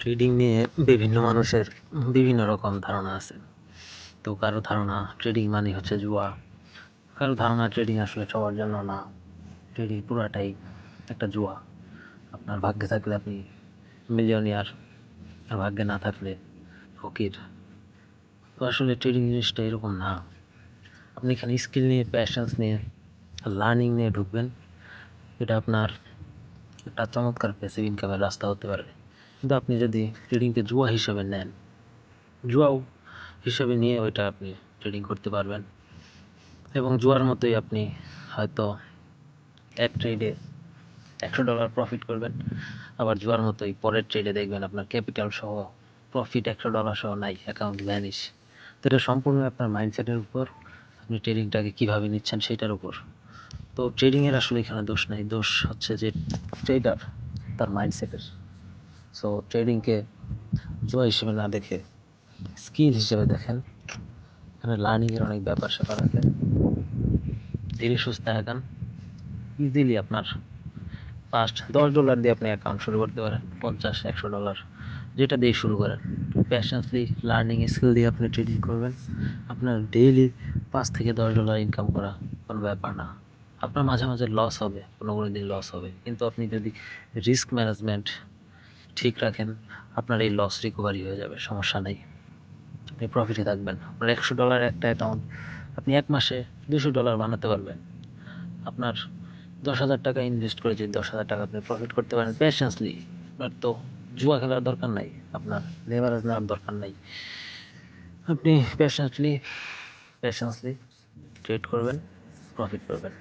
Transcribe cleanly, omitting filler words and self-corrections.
Trading নিয়ে বিভিন্ন মানুষের বিভিন্ন রকম ধারণা আছে। তো কারো ধারণা ট্রেডিং মানে হচ্ছে জুয়া, কারো ধারণা ট্রেডিং আসলে সবার জন্য না, ট্রেডিং পুরাটাই একটা জুয়া। আপনার ভাগ্যে থাকলে আপনি মিলিয়নিয়ার, আর ভাগ্যে না থাকলে ফকির। তো আসলে ট্রেডিং জিনিসটা এরকম না। আপনি এখানে স্কিল নিয়ে, প্যাশন্স নিয়ে, লার্নিং নিয়ে ঢুকবেন, এটা আপনার একটা চমৎকার প্যাসিভ ইনকামের রাস্তা হতে পারে। কিন্তু আপনি যদি ট্রেডিংকে জুয়া হিসাবে নেন, জুয়াও হিসাবে নিয়ে ওইটা আপনি ট্রেডিং করতে পারবেন, এবং জুয়ার মতোই আপনি হয়তো এক ট্রেডে $100 প্রফিট করবেন, আবার জুয়ার মতোই পরের ট্রেডে দেখবেন আপনার ক্যাপিটাল সহ প্রফিট $100 সহ নাই, অ্যাকাউন্ট ভ্যানিশ। তো এটা সম্পূর্ণ আপনার মাইন্ডসেটের উপর, আপনি ট্রেডিংটাকে কীভাবে নিচ্ছেন সেটার উপর। তো ট্রেডিংয়ের আসলে এখানে দোষ নাই, দোষ হচ্ছে যে ট্রেডার, তার মাইন্ডসেটের। সো ট্রেডিংকে জুয়া হিসেবে না দেখে স্কিল হিসেবে দেখেন। এখানে লার্নিংয়ের অনেক ব্যাপার স্যাপার আছে। ধীরে সুস্থে আগান, ইজিলি আপনার $10 দিয়ে আপনি অ্যাকাউন্ট শুরু করতে পারেন, $50-100 যেটা দিয়ে শুরু করেন। প্যাশনেটলি লার্নিং স্কিল দিয়ে আপনি ট্রেডিং করবেন, আপনার ডেইলি $5-10 ইনকাম করা কোনো ব্যাপার না। আপনার মাঝে মাঝে লস হবে, কোনো দিন লস হবে, কিন্তু আপনি যদি রিস্ক ম্যানেজমেন্ট ঠিক রাখেন, আপনার এই লস রিকভারি হয়ে যাবে, সমস্যা নেই। আপনি প্রফিটে থাকবেন। আপনার $100 একটা অ্যাকাউন্ট আপনি এক মাসে $200 বানাতে পারবেন। আপনার 10,000 টাকা ইনভেস্ট করে যদি 10,000 টাকা আপনি প্রফিট করতে পারেন পেশেন্সলি, আপনার তো জুয়া খেলার দরকার নাই, আপনার লেভারেজ নেওয়ার দরকার নাই। আপনি পেশেন্সলি ট্রেড করবেন, প্রফিট করবেন।